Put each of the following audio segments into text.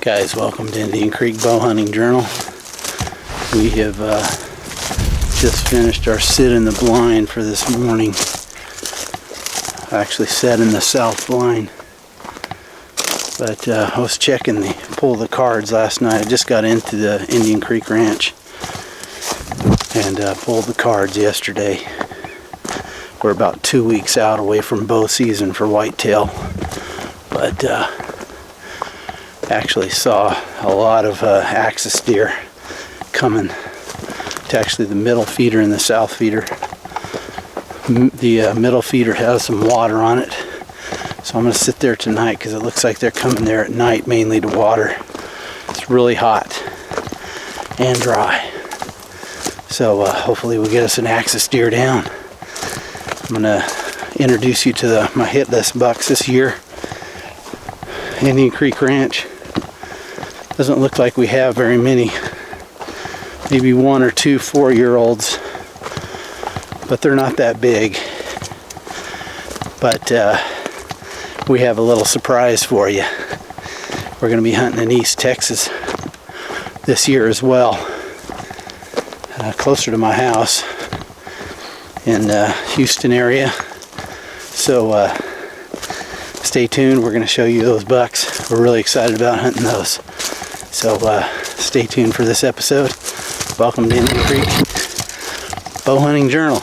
Guys, welcome to Indian Creek Bow Hunting Journal. We have just finished our sit in the blind for this morning. I actually sat in the south blind, but I was checking the pull the cards last night. I just got into the Indian Creek Ranch and pulled the cards yesterday. We're about 2 weeks out away from bow season for whitetail, but actually saw a lot of axis deer coming to actually the middle feeder and the south feeder. The middle feeder has some water on it, so I'm going to sit there tonight because it looks like they're coming there at night mainly to water. It's really hot and dry, so hopefully we'll get us an axis deer down. I'm going to introduce you to my hit list bucks this year. Indian Creek Ranch. Doesn't look like we have very many. Maybe 1 or 2 4-year-olds, but they're not that big. But we have a little surprise for you. We're going to be hunting in East Texas this year as well, closer to my house in Houston area. So stay tuned. We're going to show you those bucks. We're really excited about hunting those. So stay tuned for this episode. Welcome to Indian Creek Bow Hunting Journal.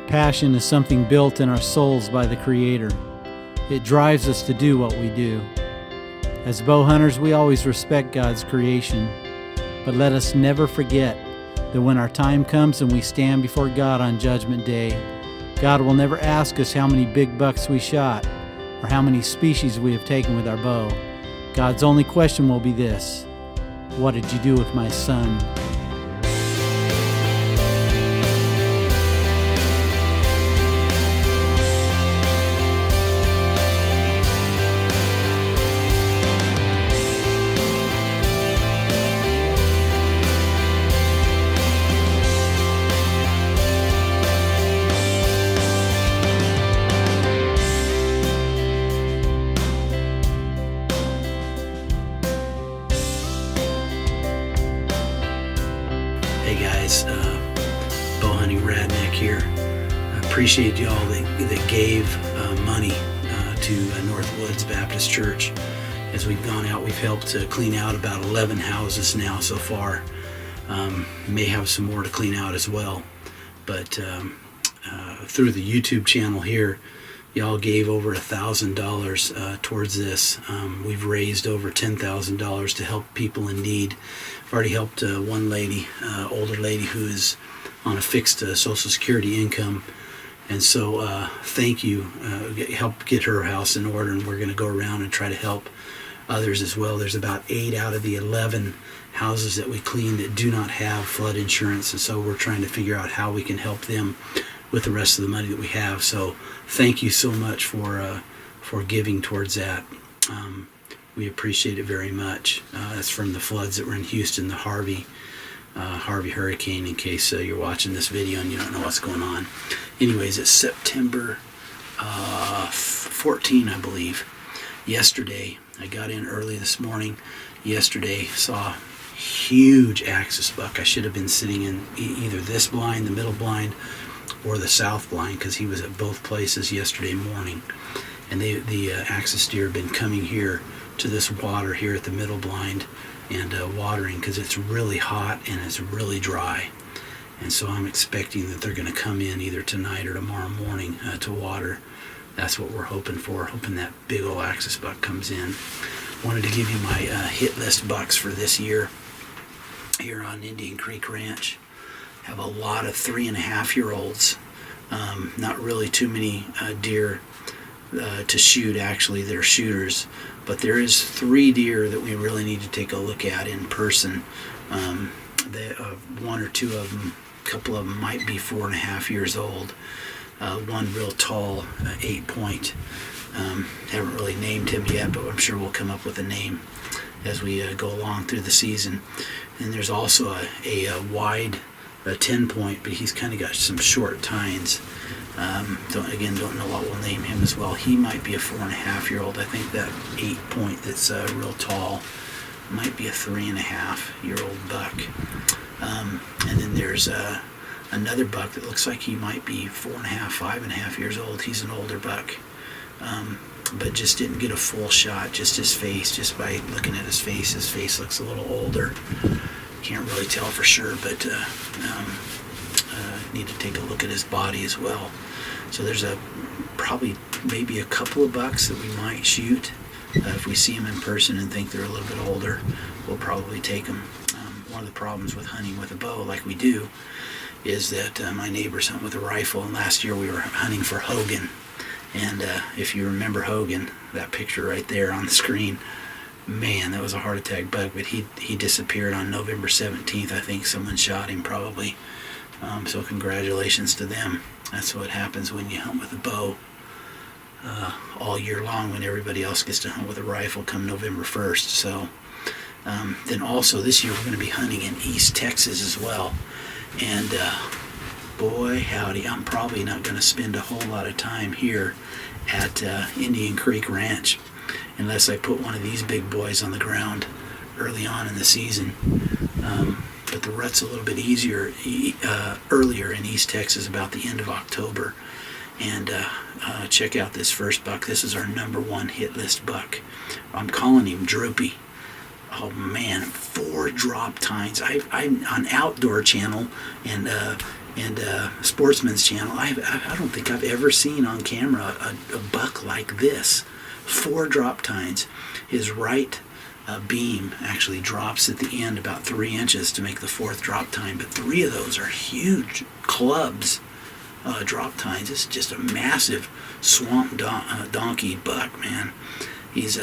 Passion is something built in our souls by the Creator. It drives us to do what we do. As bow hunters, we always respect God's creation, but let us never forget that when our time comes and we stand before God on Judgment Day, God will never ask us how many big bucks we shot or how many species we have taken with our bow. God's only question will be this: what did you do with my son? Hey guys, Bow Hunting Radneck here. I appreciate y'all that gave money to Northwoods Baptist Church. As we've gone out, we've helped clean out about 11 houses now so far. May have some more to clean out as well. But through the YouTube channel here, y'all gave over $1,000 towards this. We've raised over $10,000 to help people in need. I've already helped one lady, older lady who is on a fixed Social Security income, and so thank you. Help get her house in order, and we're going to go around and try to help others as well. There's about 8 out of the 11 houses that we clean that do not have flood insurance, and so we're trying to figure out how we can help them with the rest of the money that we have. So thank you so much for giving towards that. We appreciate it very much. That's from the floods that were in Houston, the Harvey hurricane, in case you're watching this video and you don't know what's going on. Anyways, it's September 14, I believe. Yesterday, I got in early this morning. Yesterday, saw huge axis buck. I should have been sitting in either this blind, the middle blind, or the south blind, because he was at both places yesterday morning. And the axis deer have been coming here to this water here at the middle blind and watering, because it's really hot and it's really dry. And so I'm expecting that they're going to come in either tonight or tomorrow morning to water. That's what we're hoping for, hoping that big old axis buck comes in. Wanted to give you my hit list bucks for this year here on Indian Creek Ranch. Have a lot of 3.5-year-olds. Not really too many deer to shoot. Actually, they're shooters, but there is 3 deer that we really need to take a look at in person. 1 or 2 of them, a couple of them might be 4.5 years old. One real tall 8-point. Haven't really named him yet, but I'm sure we'll come up with a name as we go along through the season. And there's also a wide 10-point, but he's kind of got some short tines. Don't know what we'll name him as well. He might be a 4.5-year-old. I think that 8-point that's real tall might be a 3.5-year-old buck. And then there's another buck that looks like he might be 4.5, 5.5 years old. He's an older buck, but just didn't get a full shot. Just his face, just by looking at his face looks a little older. Can't really tell for sure, but need to take a look at his body as well. So there's maybe a couple of bucks that we might shoot. If we see them in person and think they're a little bit older, we'll probably take them. One of the problems with hunting with a bow, like we do, is that my neighbors hunt with a rifle, and last year we were hunting for Hogan. And if you remember Hogan, that picture right there on the screen, man, that was a heart attack buck, but he disappeared on November 17th. I think someone shot him probably. So congratulations to them. That's what happens when you hunt with a bow all year long, when everybody else gets to hunt with a rifle come November 1st. So then also this year we're going to be hunting in East Texas as well. And boy howdy, I'm probably not going to spend a whole lot of time here at Indian Creek Ranch unless I put one of these big boys on the ground early on in the season. But the rut's a little bit easier earlier in East Texas, about the end of October. And check out this first buck. This is our #1 hit list buck. I'm calling him Droopy. Oh man, 4 drop tines. I'm on Outdoor Channel and Sportsman's Channel. I don't think I've ever seen on camera a buck like this. 4 drop tines. His right beam actually drops at the end about 3 inches to make the 4th drop tine, but 3 of those are huge clubs. Drop tines. It's just a massive swamp donkey buck, man. He's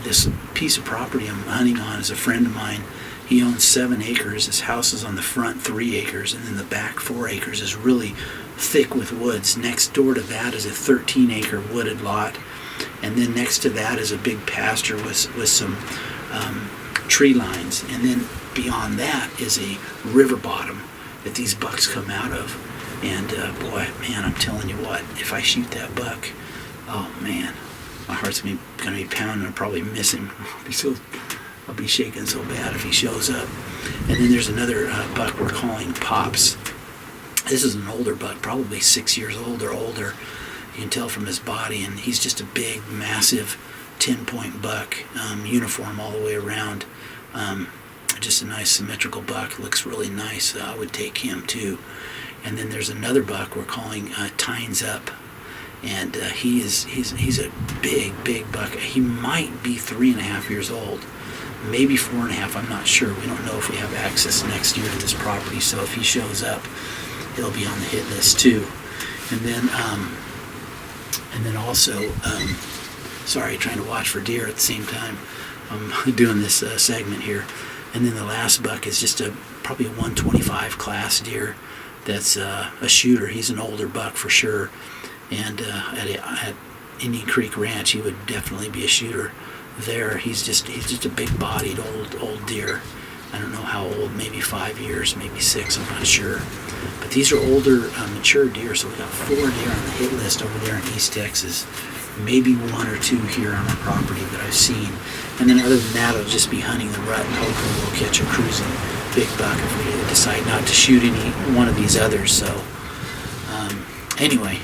this piece of property I'm hunting on is a friend of mine. He owns 7 acres. His house is on the front 3 acres, and then the back 4 acres is really thick with woods. Next door to that is a 13-acre wooded lot, and then next to that is a big pasture with some tree lines, and then beyond that is a river bottom that these bucks come out of. And boy, man, I'm telling you what, if I shoot that buck, oh man, my heart's going to be pounding. I'll probably miss him. I'll be shaking so bad if he shows up. And then there's another buck we're calling Pops. This is an older buck, probably 6 years old or older. You can tell from his body, and he's just a big, massive 10-point buck, uniform all the way around. Just a nice symmetrical buck. Looks really nice. I would take him too. And then there's another buck we're calling Tines Up, and he's a big buck. He might be 3.5 years old, maybe 4.5. I'm not sure. We don't know if we have access next year to this property. So if he shows up, he'll be on the hit list too. And then also, sorry, trying to watch for deer at the same time. I'm doing this segment here. And then the last buck is just probably a 125 class deer. That's a shooter. He's an older buck for sure, and at Indian Creek Ranch, he would definitely be a shooter there. He's just a big-bodied old deer. I don't know how old, maybe 5 years, maybe 6. I'm not sure. But these are older, mature deer. So we got 4 deer on the hit list over there in East Texas. Maybe 1 or 2 here on our property that I've seen. And then other than that, I'll just be hunting the rut and hoping we'll catch a cruising big buck if we decide not to shoot any one of these others. So anyway,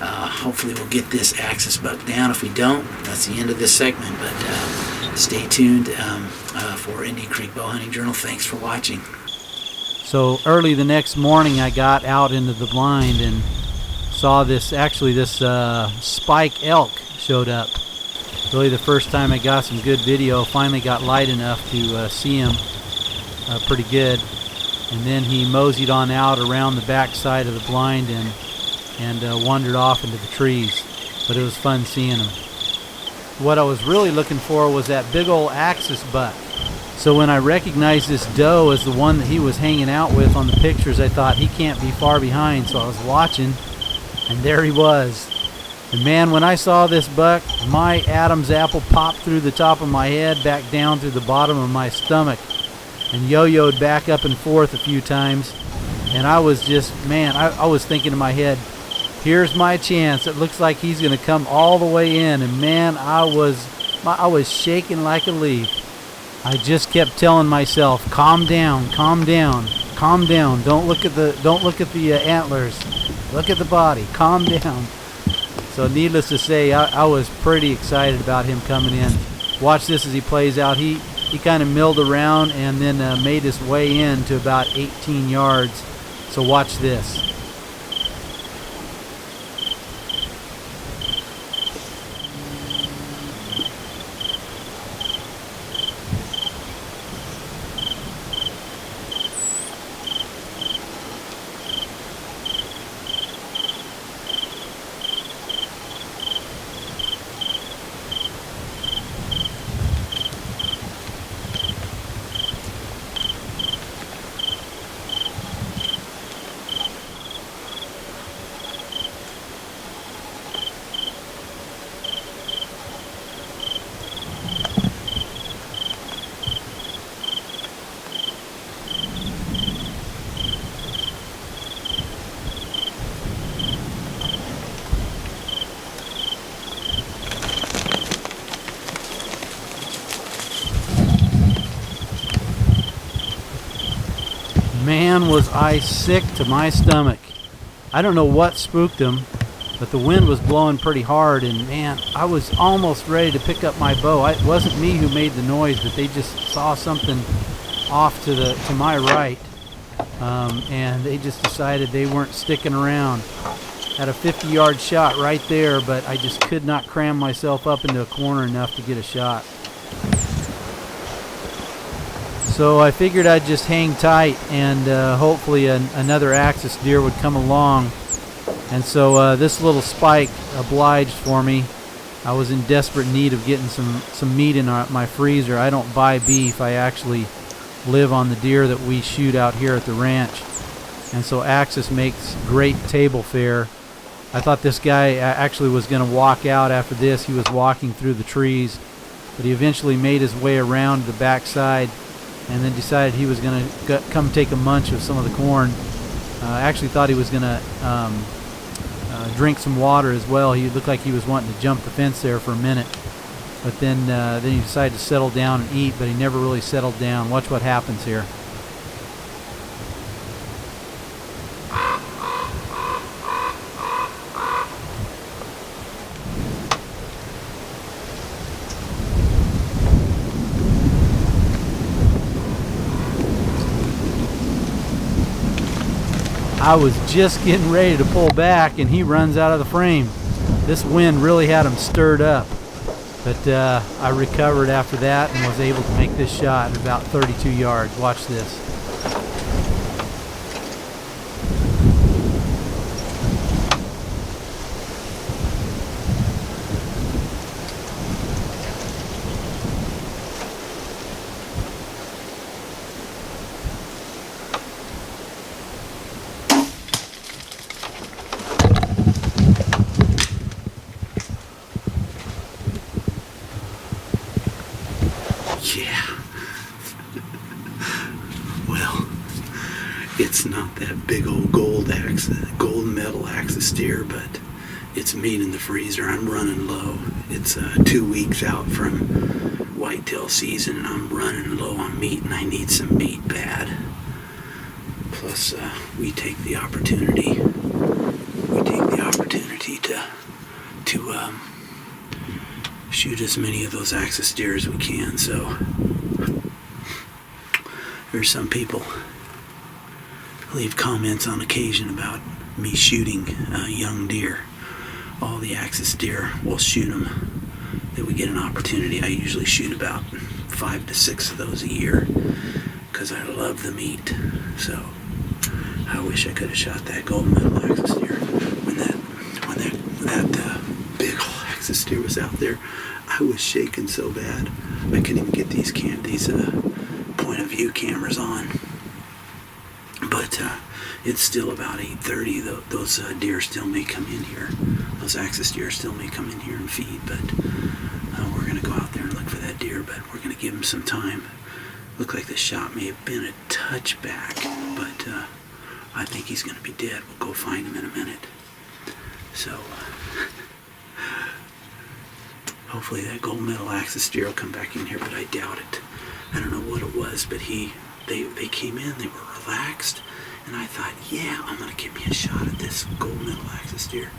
hopefully we'll get this axis buck down. If we don't, that's the end of this segment. But stay tuned for Indian Creek Bow Hunting Journal. Thanks for watching. So early the next morning, I got out into the blind and saw this spike elk showed up. Really the first time I got some good video. Finally got light enough to see him pretty good. And then he moseyed on out around the back side of the blind and wandered off into the trees. But it was fun seeing him. What I was really looking for was that big old axis buck. So when I recognized this doe as the one that he was hanging out with on the pictures, I thought he can't be far behind. So I was watching, and there he was. And man, when I saw this buck, my Adam's apple popped through the top of my head, back down through the bottom of my stomach, and yo-yoed back up and forth a few times. And I was just, man, I was thinking in my head, Here's my chance. It looks like he's going to come all the way in, and man, I was shaking like a leaf. I just kept telling myself, calm down, calm down, calm down. Don't look at the antlers. Look at the body. Calm down. So needless to say, I was pretty excited about him coming in. Watch this as he plays out. He kind of milled around and then made his way in to about 18 yards. So watch this. Man, was I sick to my stomach. I don't know what spooked him, but the wind was blowing pretty hard, and man, I was almost ready to pick up my bow. It wasn't me who made the noise, but they just saw something off to my right, and they just decided they weren't sticking around. Had a 50-yard shot right there, but I just could not cram myself up into a corner enough to get a shot. So I figured I'd just hang tight, and hopefully another axis deer would come along. And so this little spike obliged for me. I was in desperate need of getting some meat in my freezer. I don't buy beef. I actually live on the deer that we shoot out here at the ranch. And so axis makes great table fare. I thought this guy actually was going to walk out after this. He was walking through the trees, but he eventually made his way around to the backside and then decided he was going to come take a munch of some of the corn. I actually thought he was going to drink some water as well. He looked like he was wanting to jump the fence there for a minute, but then he decided to settle down and eat, but he never really settled down. Watch what happens here. I was just getting ready to pull back, and he runs out of the frame. This wind really had him stirred up, but I recovered after that and was able to make this shot at about 32 yards. Watch this. Yeah. Well, it's not that big old gold medal axis deer, but it's meat in the freezer. I'm running low. It's 2 weeks out from whitetail season, and I'm running low on meat, and I need some meat bad. Plus, we take the opportunity to shoot as many of those axis deer as we can. So there's some people leave comments on occasion about me shooting young deer. All the axis deer, we'll shoot them that we get an opportunity. I usually shoot about 5 to 6 of those a year because I love the meat. So I wish I could have shot that gold medal axis deer when that big old axis deer was out there. I was shaking so bad I couldn't even get these point of view cameras on. But it's still about 8:30. Those deer still may come in here. Those axis deer still may come in here and feed. But we're going to go out there and look for that deer. But we're going to give him some time. Look like the shot may have been a touchback, but I think he's going to be dead. We'll go find him in a minute. So hopefully that gold medal axis deer will come back in here, but I doubt it. I don't know what it was, but they came in, they were relaxed, and I thought, yeah, I'm gonna give me a shot at this gold medal axis deer.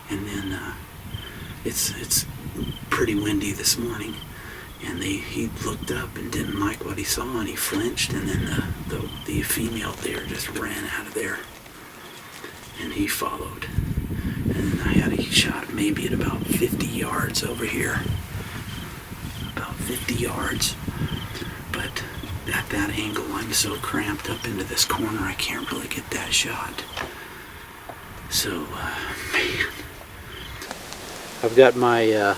And then it's pretty windy this morning, and he looked up and didn't like what he saw, and he flinched, and then the female deer just ran out of there, and he followed. And then I had a shot maybe at about 50 yards over here, about 50 yards, but at that angle I'm so cramped up into this corner I can't really get that shot. So man, I've got my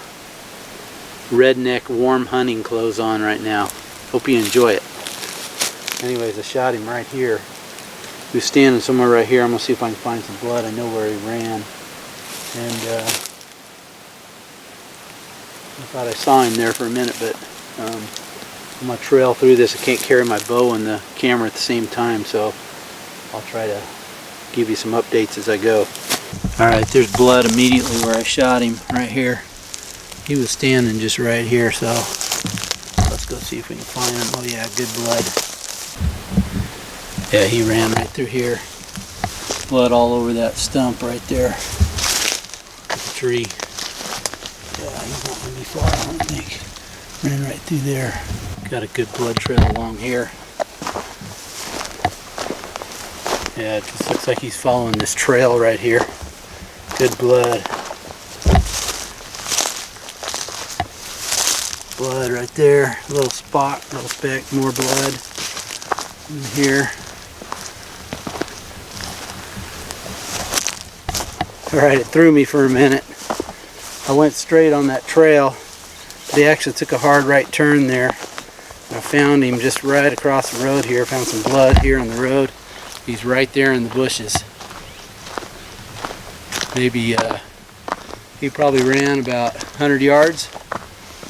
redneck warm hunting clothes on right now. Hope you enjoy it. Anyways, I shot him right here. He was standing somewhere right here. I'm gonna see if I can find some blood. I know where he ran, and I thought I saw him there for a minute, but I'm gonna trail through this. I can't carry my bow and the camera at the same time, so I'll try to give you some updates as I go. Alright, there's blood immediately where I shot him, right here. He was standing just right here, so let's go see if we can find him. Oh yeah, good blood. Yeah, he ran right through here. Blood all over that stump right there. The tree. Yeah, he's not going to be far, I don't think. Ran right through there. Got a good blood trail along here. Yeah, it just looks like he's following this trail right here. Good blood. Blood right there. A little spot, little speck, more blood in here. Alright, it threw me for a minute. I went straight on that trail. They actually took a hard right turn there. I found him just right across the road here. Found some blood here on the road. He's right there in the bushes. Maybe he probably ran about 100 yards,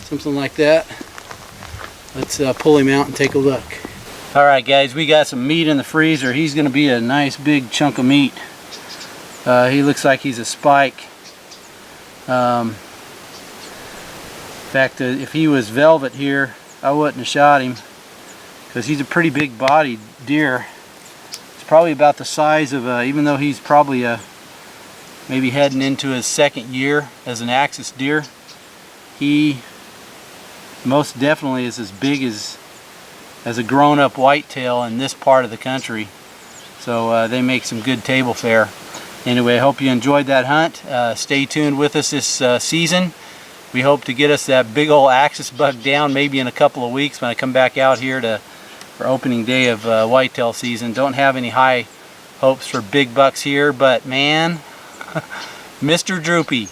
something like that. Let's pull him out and take a look. Alright guys, we got some meat in the freezer. He's going to be a nice big chunk of meat. He looks like he's a spike. In fact, if he was velvet here, I wouldn't have shot him, because he's a pretty big bodied deer. It's probably about the size of, even though he's probably maybe heading into his second year as an axis deer, he most definitely is as big as a grown-up whitetail in this part of the country. So they make some good table fare. Anyway, I hope you enjoyed that hunt. Stay tuned with us this season. We hope to get us that big old axis buck down maybe in a couple of weeks when I come back out here for opening day of whitetail season. Don't have any high hopes for big bucks here, but man, Mr. Droopy,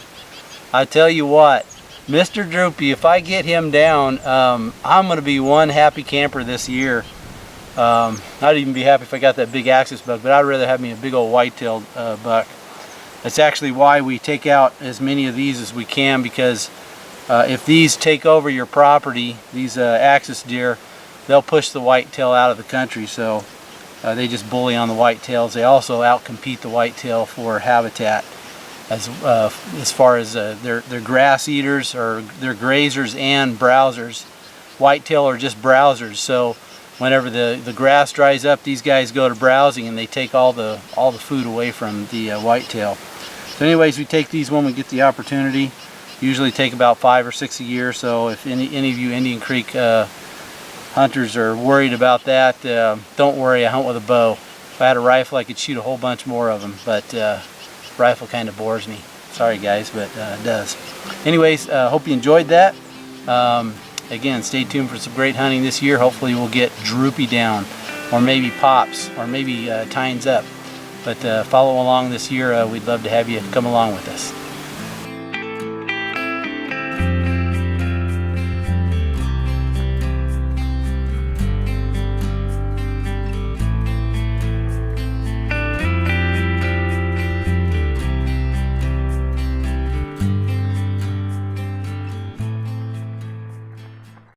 I tell you what, Mr. Droopy, if I get him down, I'm going to be one happy camper this year. I'd even be happy if I got that big axis buck, but I'd rather have me a big old white-tailed buck. That's actually why we take out as many of these as we can, because if these take over your property, these axis deer, they'll push the whitetail out of the country. So they just bully on the whitetails. They also outcompete the whitetail for habitat, as far as they're grass eaters, or they're grazers and browsers. Whitetail are just browsers. So whenever the grass dries up, these guys go to browsing and they take all the food away from the whitetail. So anyways, we take these when we get the opportunity. Usually take about 5 or 6 a year. So if any of you Indian Creek hunters are worried about that, don't worry, I hunt with a bow. If I had a rifle, I could shoot a whole bunch more of them, but rifle kind of bores me. Sorry guys, but it does. Anyways, hope you enjoyed that. Again, stay tuned for some great hunting this year. Hopefully we'll get Droopy down, or maybe Pops, or maybe Tines up. But follow along this year. We'd love to have you come along with us.